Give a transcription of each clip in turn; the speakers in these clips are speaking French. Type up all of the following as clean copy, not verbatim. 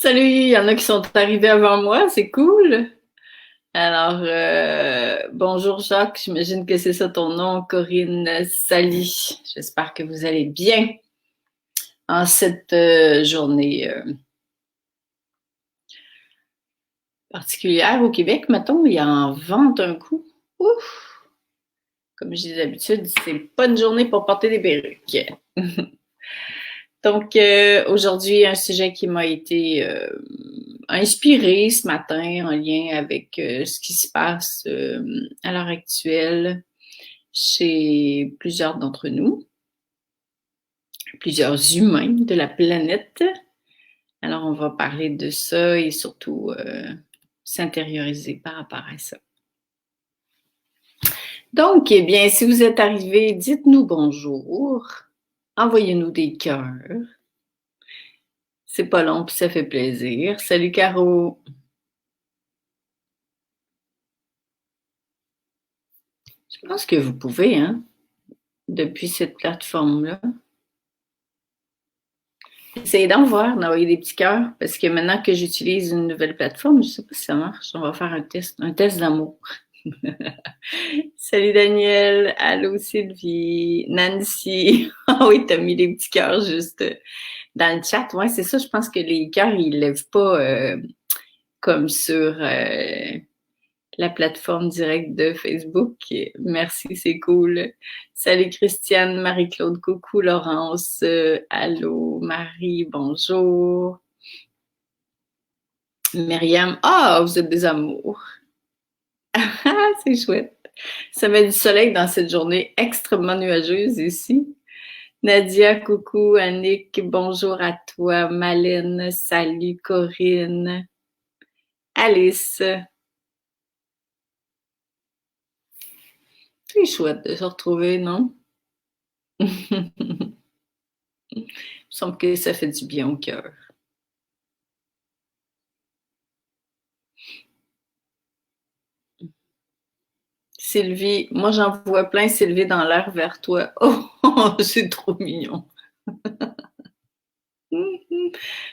Salut, il y en a qui sont arrivés avant moi, c'est cool. Alors, bonjour Jacques, j'imagine que c'est ça ton nom, Corinne Sally. J'espère que vous allez bien en cette journée particulière au Québec. Mettons, il y a en vent un coup. Ouf! Comme je dis d'habitude, c'est pas une journée pour porter des perruques. Donc, aujourd'hui, un sujet qui m'a été inspiré ce matin en lien avec ce qui se passe à l'heure actuelle chez plusieurs d'entre nous, plusieurs humains de la planète. Alors, on va parler de ça et surtout s'intérioriser par rapport à ça. Donc, eh bien, si vous êtes arrivés, dites-nous bonjour, envoyez-nous des cœurs. C'est pas long puis ça fait plaisir. Salut Caro. Je pense que vous pouvez, hein, depuis cette plateforme-là. Essayez d'en voir, d'envoyer des petits cœurs, parce que maintenant que j'utilise une nouvelle plateforme, je sais pas si ça marche. On va faire un test d'amour. Salut Daniel, allô Sylvie, Nancy. Ah oui, t'as mis les petits cœurs juste dans le chat. Ouais, c'est ça, je pense que les cœurs, ils lèvent pas comme sur la plateforme directe de Facebook. Merci, c'est cool. Salut Christiane, Marie-Claude, coucou Laurence, allô Marie, bonjour. Myriam, ah, vous êtes des amours. Ah, c'est chouette. Ça met du soleil dans cette journée extrêmement nuageuse ici. Nadia, coucou. Annick, bonjour à toi. Malène, salut. Corinne. Alice. C'est chouette de se retrouver, non? Il me semble que ça fait du bien au cœur. Sylvie, moi j'en vois plein, Sylvie, dans l'air vers toi. Oh, c'est trop mignon.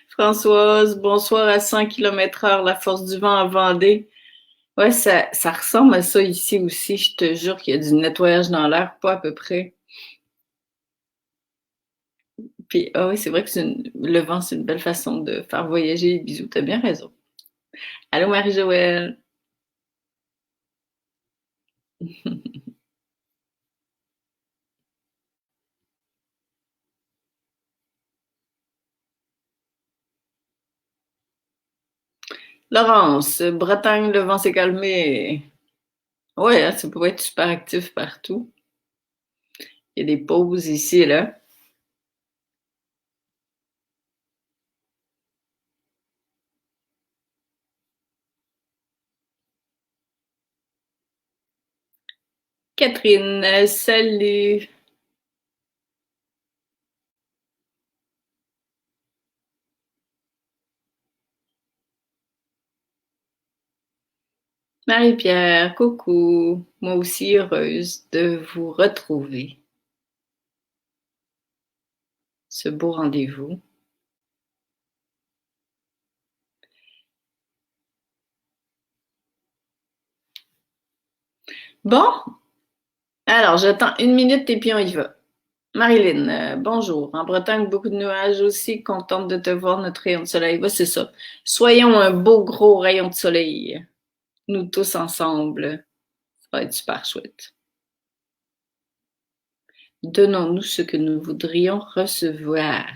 Françoise, bonsoir à 100 km/h, la force du vent en Vendée. Ouais, ça ressemble à ça ici aussi. Je te jure qu'il y a du nettoyage dans l'air, pas à peu près. Puis, ah oui, c'est vrai que le vent, c'est une belle façon de faire voyager les bisous. T'as bien raison. Allô, Marie-Joëlle. Laurence, Bretagne, le vent s'est calmé. Ouais, hein, ça peut être super actif partout. Il y a des pauses ici et là. Catherine, salut. Marie-Pierre, coucou. Moi aussi heureuse de vous retrouver. Ce beau rendez-vous. Bon, alors j'attends une minute et puis on y va. Marilyn, bonjour. En Bretagne, beaucoup de nuages aussi. Contente de te voir, notre rayon de soleil. Ouais, c'est ça. Soyons un beau gros rayon de soleil. Nous tous ensemble. Ça va être super chouette. Donnons-nous ce que nous voudrions recevoir.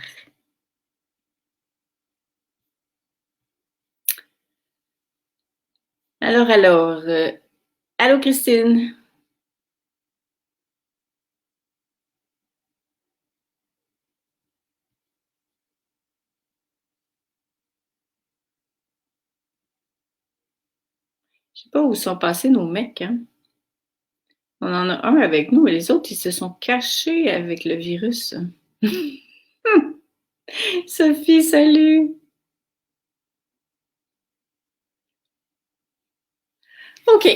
Alors, allô Christine. Je sais pas où sont passés nos mecs, hein. On en a un avec nous, mais les autres, ils se sont cachés avec le virus. Sophie, salut. OK.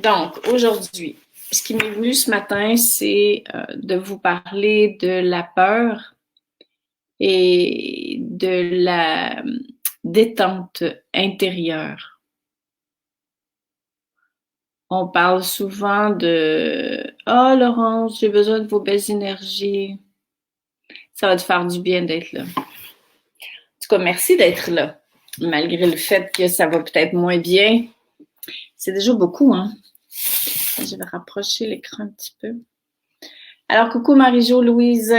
Donc, aujourd'hui, ce qui m'est venu ce matin, c'est de vous parler de la peur et détente intérieure. On parle souvent de « Ah, Laurence, j'ai besoin de vos belles énergies. » Ça va te faire du bien d'être là. En tout cas, merci d'être là. Malgré le fait que ça va peut-être moins bien. C'est déjà beaucoup, hein? Je vais rapprocher l'écran un petit peu. Alors, coucou Marie-Jo Louise.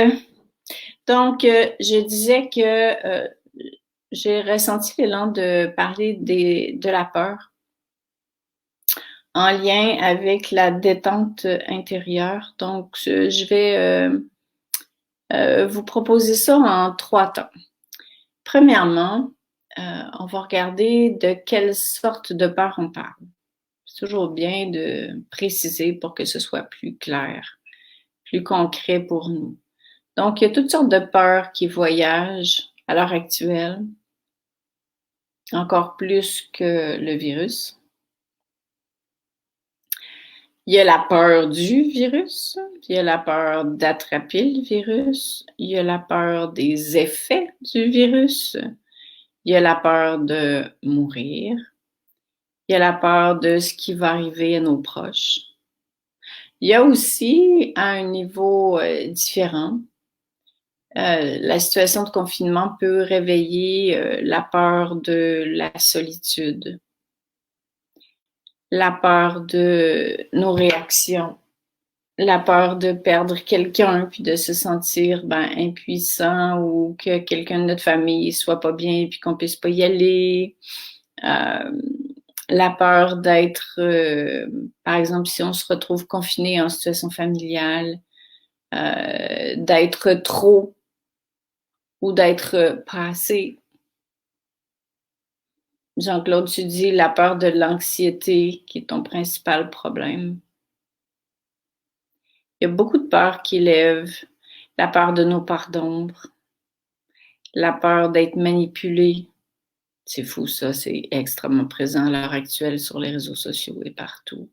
Donc, je disais que j'ai ressenti l'élan de parler de la peur en lien avec la détente intérieure. Donc, je vais vous proposer ça en 3 temps. Premièrement, on va regarder de quelle sorte de peur on parle. C'est toujours bien de préciser pour que ce soit plus clair, plus concret pour nous. Donc, il y a toutes sortes de peurs qui voyagent à l'heure actuelle, encore plus que le virus. Il y a la peur du virus, il y a la peur d'attraper le virus, il y a la peur des effets du virus, il y a la peur de mourir, il y a la peur de ce qui va arriver à nos proches. Il y a aussi, à un niveau différent, la situation de confinement peut réveiller la peur de la solitude, la peur de nos réactions, la peur de perdre quelqu'un puis de se sentir impuissant ou que quelqu'un de notre famille soit pas bien puis qu'on puisse pas y aller. La peur d'être, par exemple, si on se retrouve confiné en situation familiale, d'être trop ou d'être pas assez. Jean-Claude, tu dis la peur de l'anxiété qui est ton principal problème. Il y a beaucoup de peurs qui lèvent. La peur de nos parts d'ombre, la peur d'être manipulé. C'est fou ça, c'est extrêmement présent à l'heure actuelle sur les réseaux sociaux et partout.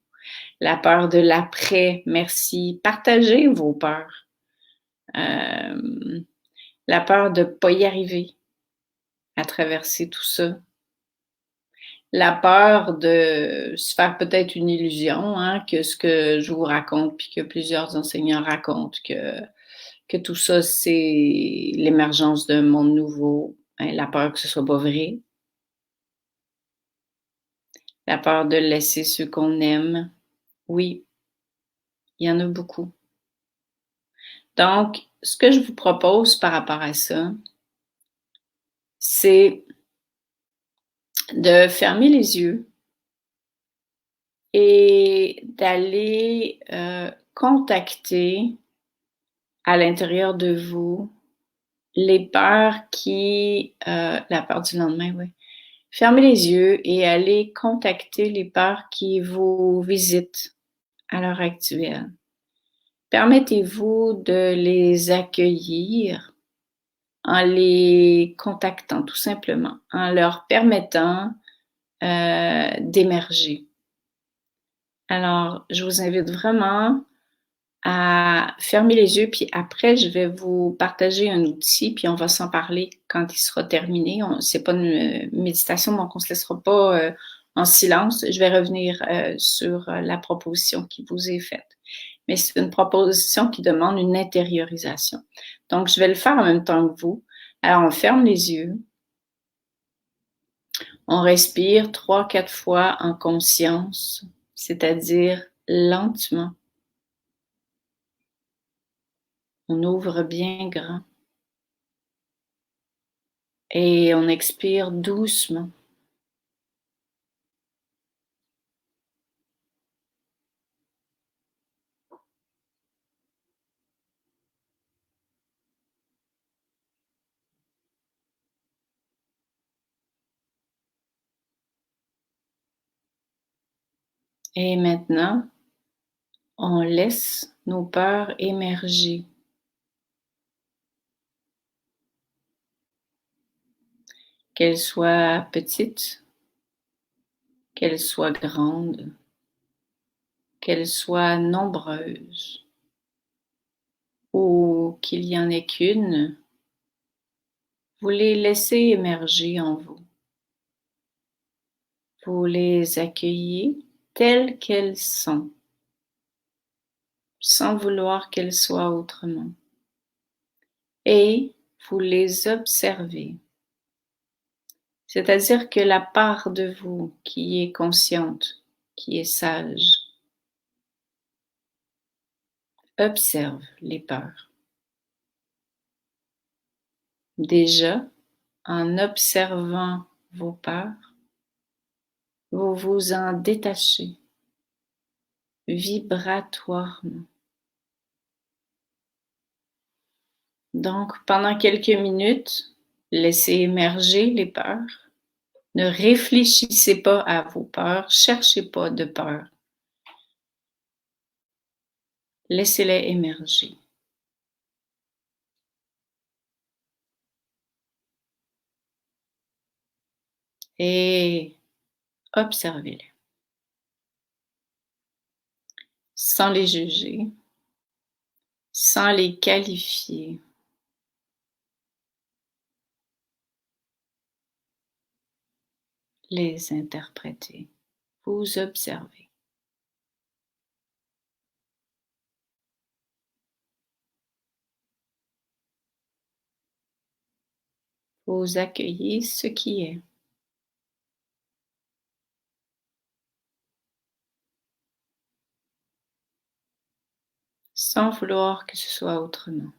La peur de l'après, merci. Partagez vos peurs. La peur de ne pas y arriver à traverser tout ça. La peur de se faire peut-être une illusion, hein, que ce que je vous raconte, puis que plusieurs enseignants racontent, que tout ça, c'est l'émergence d'un monde nouveau. Hein, la peur que ce soit pas vrai. La peur de laisser ceux qu'on aime. Oui, il y en a beaucoup. Donc, ce que je vous propose par rapport à ça, c'est de fermer les yeux et d'aller contacter à l'intérieur de vous les peurs la peur du lendemain, oui. Fermez les yeux et allez contacter les peurs qui vous visitent à l'heure actuelle. Permettez-vous de les accueillir en les contactant tout simplement, en leur permettant d'émerger. Alors, je vous invite vraiment à fermer les yeux, puis après, je vais vous partager un outil, puis on va s'en parler quand il sera terminé. C'est pas une méditation, donc on se laissera pas en silence. Je vais revenir sur la proposition qui vous est faite. Mais c'est une proposition qui demande une intériorisation. Donc, je vais le faire en même temps que vous. Alors, on ferme les yeux. On respire 3-4 fois en conscience, c'est-à-dire lentement. On ouvre bien grand. Et on expire doucement. Et maintenant, on laisse nos peurs émerger. Qu'elles soient petites, qu'elles soient grandes, qu'elles soient nombreuses, ou qu'il n'y en ait qu'une, vous les laissez émerger en vous. Vous les accueillez telles qu'elles sont, sans vouloir qu'elles soient autrement. Et vous les observez. C'est-à-dire que la part de vous qui est consciente, qui est sage, observe les peurs. Déjà, en observant vos peurs, vous vous en détachez vibratoirement. Donc, pendant quelques minutes, laissez émerger les peurs. Ne réfléchissez pas à vos peurs, cherchez pas de peur. Laissez-les émerger. Et observez-les. Sans les juger, sans les qualifier. Les interpréter. Vous observez. Vous accueillez ce qui est. Sans vouloir que ce soit autrement.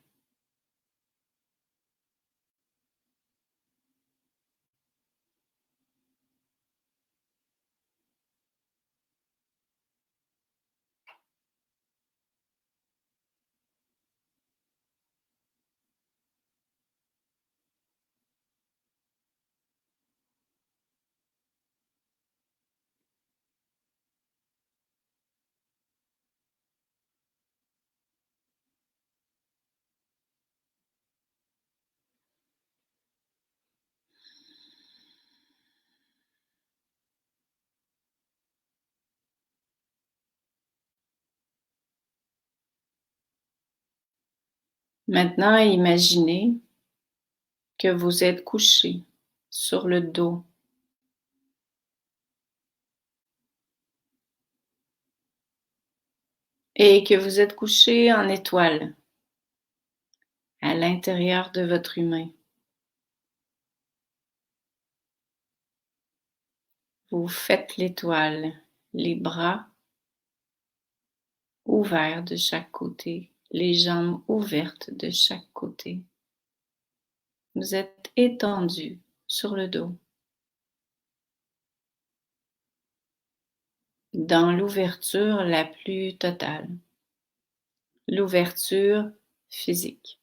Maintenant, imaginez que vous êtes couché sur le dos. Et que vous êtes couché en étoile à l'intérieur de votre humain. Vous faites l'étoile, les bras ouverts de chaque côté, les jambes ouvertes de chaque côté. Vous êtes étendu sur le dos. Dans l'ouverture la plus totale, l'ouverture physique.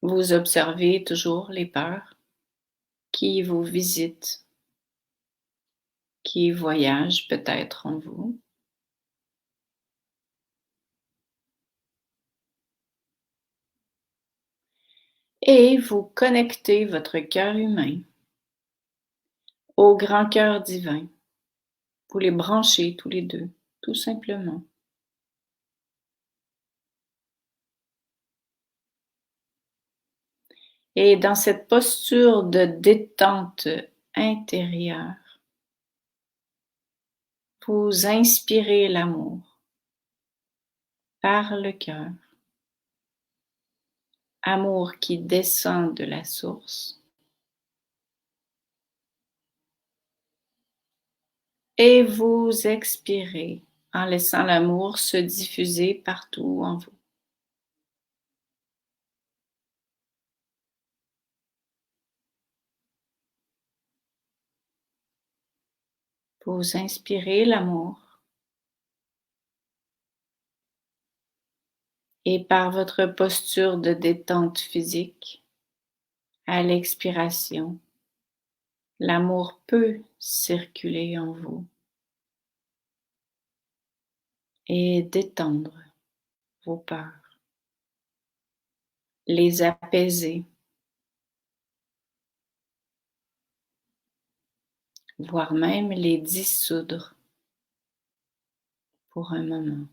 Vous observez toujours les peurs qui vous visitent, qui voyagent peut-être en vous. Et vous connectez votre cœur humain au grand cœur divin. Vous les branchez tous les deux, tout simplement. Et dans cette posture de détente intérieure, vous inspirez l'amour par le cœur. Amour qui descend de la source. Et vous expirez en laissant l'amour se diffuser partout en vous. Vous inspirez l'amour et par votre posture de détente physique, à l'expiration, l'amour peut circuler en vous et détendre vos peurs, les apaiser, voire même les dissoudre pour un moment.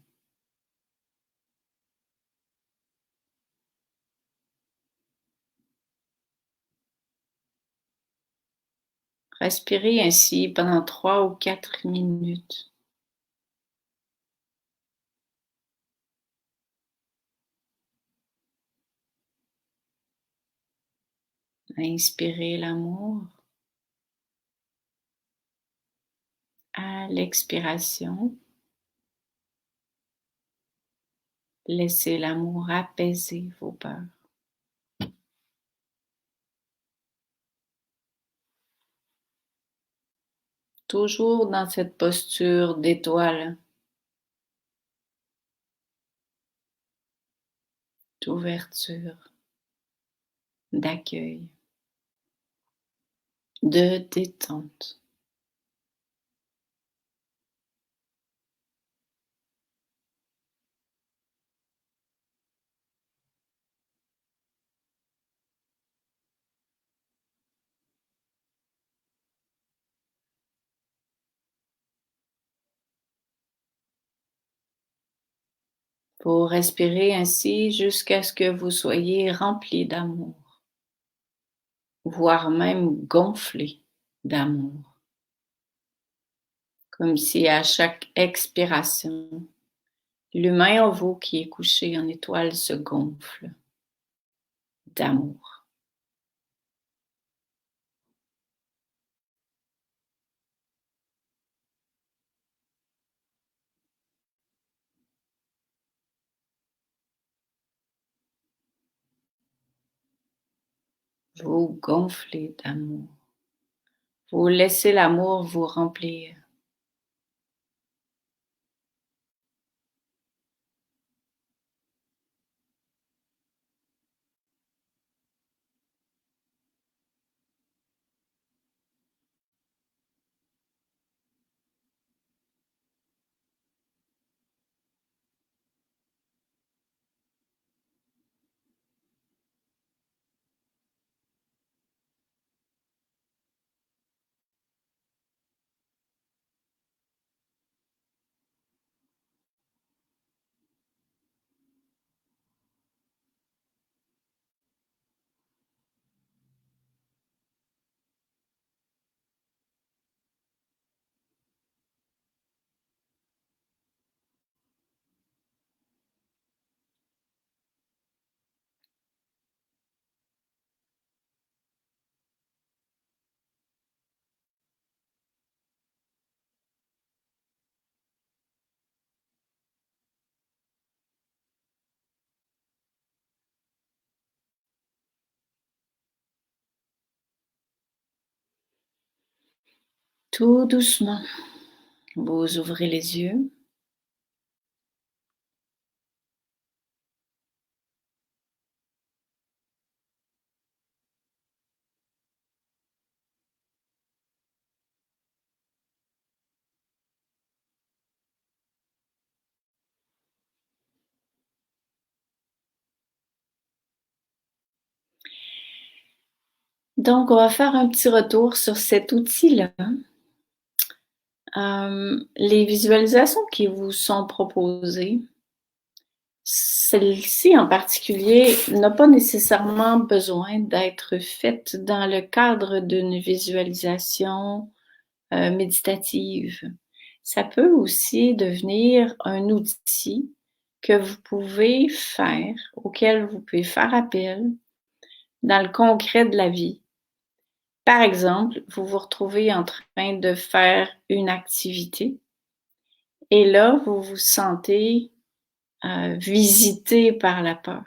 Respirez ainsi pendant 3 ou 4 minutes. Inspirez l'amour. À l'expiration, laissez l'amour apaiser vos peurs. Toujours dans cette posture d'étoile, d'ouverture, d'accueil, de détente. Vous respirez ainsi jusqu'à ce que vous soyez rempli d'amour, voire même gonflé d'amour. Comme si à chaque expiration, l'humain en vous qui est couché en étoile se gonfle d'amour. Vous gonflez d'amour. Vous laissez l'amour vous remplir. Tout doucement, vous ouvrez les yeux. Donc, on va faire un petit retour sur cet outil-là. Les visualisations qui vous sont proposées, celle-ci en particulier n'a pas nécessairement besoin d'être faite dans le cadre d'une visualisation méditative. Ça peut aussi devenir un outil que vous pouvez faire, auquel vous pouvez faire appel dans le concret de la vie. Par exemple, vous vous retrouvez en train de faire une activité et là, vous vous sentez visité par la peur.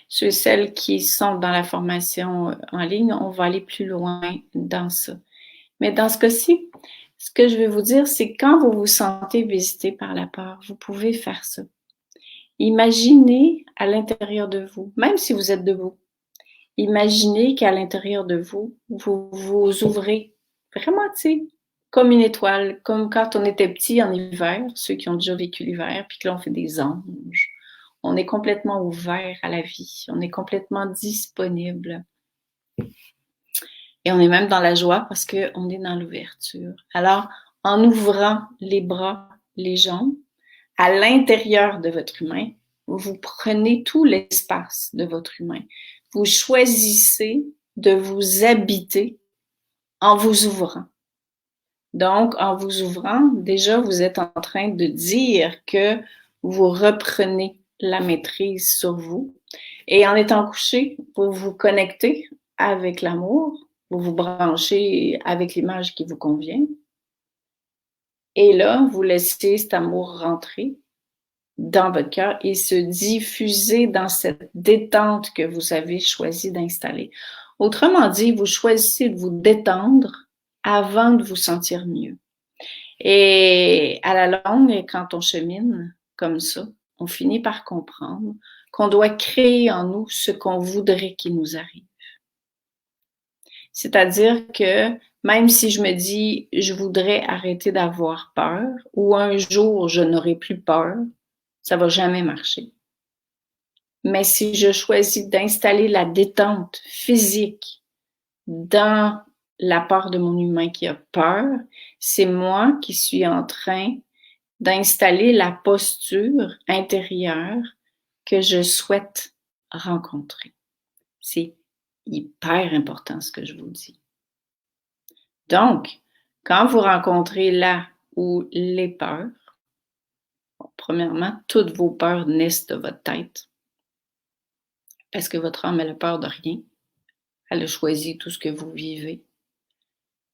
Ceux et celles qui sont dans la formation en ligne, on va aller plus loin dans ça. Mais dans ce cas-ci, ce que je vais vous dire, c'est quand vous vous sentez visité par la peur, vous pouvez faire ça. Imaginez à l'intérieur de vous, même si vous êtes debout, imaginez qu'à l'intérieur de vous, vous vous ouvrez vraiment, tu sais, comme une étoile, comme quand on était petit en hiver, ceux qui ont déjà vécu l'hiver, puis que là on fait des anges. On est complètement ouvert à la vie, on est complètement disponible. Et on est même dans la joie parce qu'on est dans l'ouverture. Alors, en ouvrant les bras, les jambes, à l'intérieur de votre humain, vous prenez tout l'espace de votre humain. Vous choisissez de vous habiter en vous ouvrant. Donc, en vous ouvrant, déjà, vous êtes en train de dire que vous reprenez la maîtrise sur vous. Et en étant couché, vous vous connectez avec l'amour, vous vous branchez avec l'image qui vous convient. Et là, vous laissez cet amour rentrer dans votre cœur et se diffuser dans cette détente que vous avez choisi d'installer. Autrement dit, vous choisissez de vous détendre avant de vous sentir mieux. Et à la longue, quand on chemine comme ça, on finit par comprendre qu'on doit créer en nous ce qu'on voudrait qu'il nous arrive. C'est-à-dire que même si je me dis, je voudrais arrêter d'avoir peur, ou un jour je n'aurai plus peur, ça va jamais marcher. Mais si je choisis d'installer la détente physique dans la part de mon humain qui a peur, c'est moi qui suis en train d'installer la posture intérieure que je souhaite rencontrer. C'est hyper important ce que je vous dis. Donc, quand vous rencontrez là où les peurs, bon, premièrement, toutes vos peurs naissent de votre tête. Parce que votre âme, elle a peur de rien. Elle a choisi tout ce que vous vivez.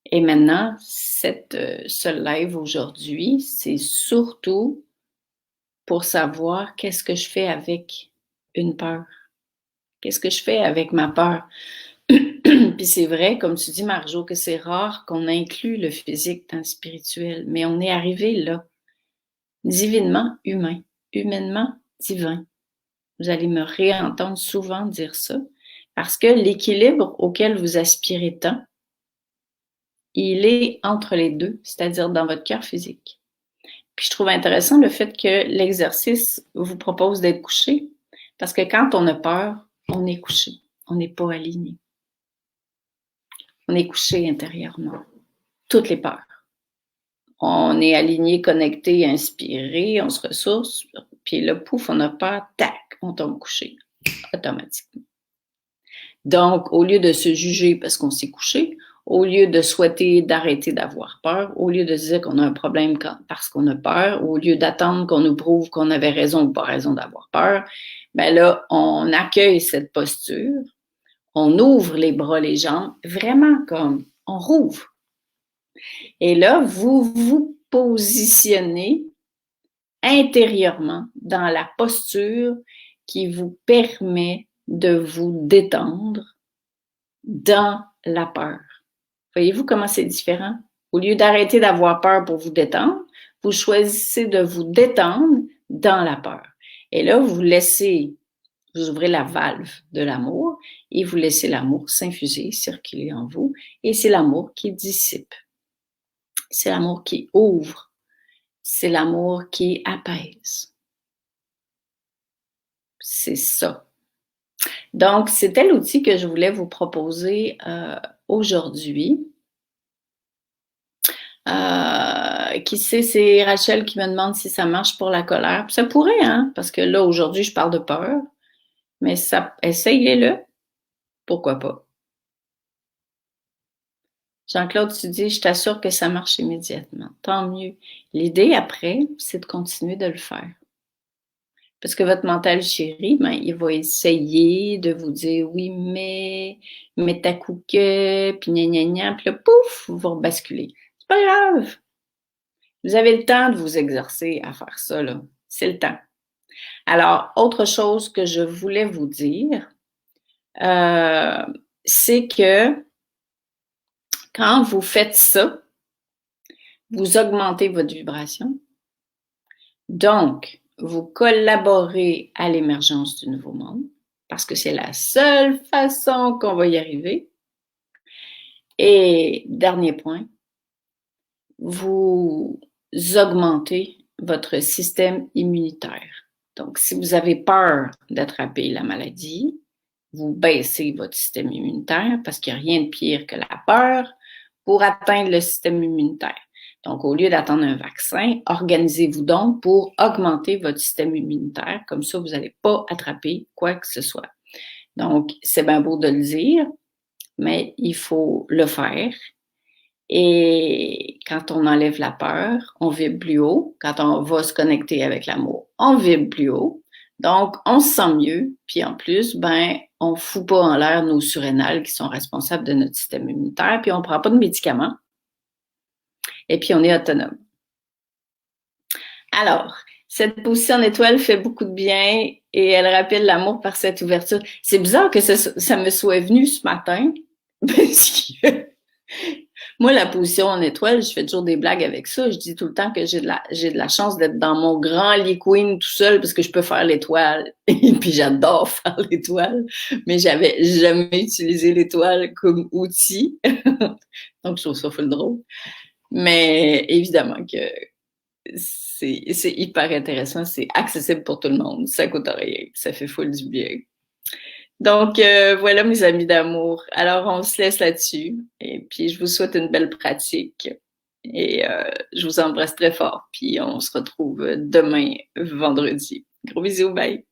Et maintenant, ce live aujourd'hui, c'est surtout pour savoir qu'est-ce que je fais avec une peur. Qu'est-ce que je fais avec ma peur? Puis c'est vrai, comme tu dis, Marjo, que c'est rare qu'on inclue le physique dans le spirituel, mais on est arrivé là, divinement humain, humainement divin. Vous allez me réentendre souvent dire ça, parce que l'équilibre auquel vous aspirez tant, il est entre les deux, c'est-à-dire dans votre cœur physique. Puis je trouve intéressant le fait que l'exercice vous propose d'être couché, parce que quand on a peur, on est couché, on n'est pas aligné. On est couché intérieurement. Toutes les peurs. On est aligné, connecté, inspiré, on se ressource, puis là, pouf, on a peur, tac, on tombe couché, automatiquement. Donc, au lieu de se juger parce qu'on s'est couché, au lieu de souhaiter d'arrêter d'avoir peur, au lieu de se dire qu'on a un problème parce qu'on a peur, au lieu d'attendre qu'on nous prouve qu'on avait raison ou pas raison d'avoir peur, ben là, on accueille cette posture, on ouvre les bras, les jambes, vraiment comme on rouvre. Et là, vous vous positionnez intérieurement dans la posture qui vous permet de vous détendre dans la peur. Voyez-vous comment c'est différent? Au lieu d'arrêter d'avoir peur pour vous détendre, vous choisissez de vous détendre dans la peur. Et là, vous ouvrez la valve de l'amour et vous laissez l'amour s'infuser, circuler en vous. Et c'est l'amour qui dissipe. C'est l'amour qui ouvre. C'est l'amour qui apaise. C'est ça. Donc, c'était l'outil que je voulais vous proposer aujourd'hui. Qui sait, c'est Rachel qui me demande si ça marche pour la colère. Ça pourrait, hein, parce que là, aujourd'hui, je parle de peur. Mais ça, essayez-le. Pourquoi pas? Jean-Claude, tu dis, je t'assure que ça marche immédiatement. Tant mieux. L'idée après, c'est de continuer de le faire. Parce que votre mental chéri, ben, il va essayer de vous dire oui, mais ta couque, puis gna, puis là, pouf, vous rebasculez. C'est pas grave. Vous avez le temps de vous exercer à faire ça, là. C'est le temps. Alors, autre chose que je voulais vous dire, c'est que quand vous faites ça, vous augmentez votre vibration. Donc, vous collaborez à l'émergence du nouveau monde parce que c'est la seule façon qu'on va y arriver. Et dernier point, vous augmentez votre système immunitaire. Donc, si vous avez peur d'attraper la maladie, vous baissez votre système immunitaire parce qu'il n'y a rien de pire que la peur pour atteindre le système immunitaire. Donc, au lieu d'attendre un vaccin, organisez-vous donc pour augmenter votre système immunitaire. Comme ça, vous n'allez pas attraper quoi que ce soit. Donc, c'est bien beau de le dire, mais il faut le faire. Et quand on enlève la peur, on vibre plus haut. Quand on va se connecter avec l'amour, on vibre plus haut. Donc, on se sent mieux. Puis en plus, ben, on fout pas en l'air nos surrénales qui sont responsables de notre système immunitaire. Puis on prend pas de médicaments. Et puis on est autonome. Alors, cette position en étoile fait beaucoup de bien et elle rappelle l'amour par cette ouverture. C'est bizarre que ça me soit venu ce matin parce que moi, la position en étoile, je fais toujours des blagues avec ça. Je dis tout le temps que j'ai de la chance d'être dans mon grand lit queen tout seul parce que je peux faire l'étoile. Et puis j'adore faire l'étoile, mais j'avais jamais utilisé l'étoile comme outil. Donc je trouve ça full drôle. Mais évidemment que c'est hyper intéressant, c'est accessible pour tout le monde, ça coûte rien, ça fait full du bien. Donc, voilà mes amis d'amour. Alors, on se laisse là-dessus. Et puis, je vous souhaite une belle pratique. Et je vous embrasse très fort. Puis, on se retrouve demain, vendredi. Gros bisous, bye!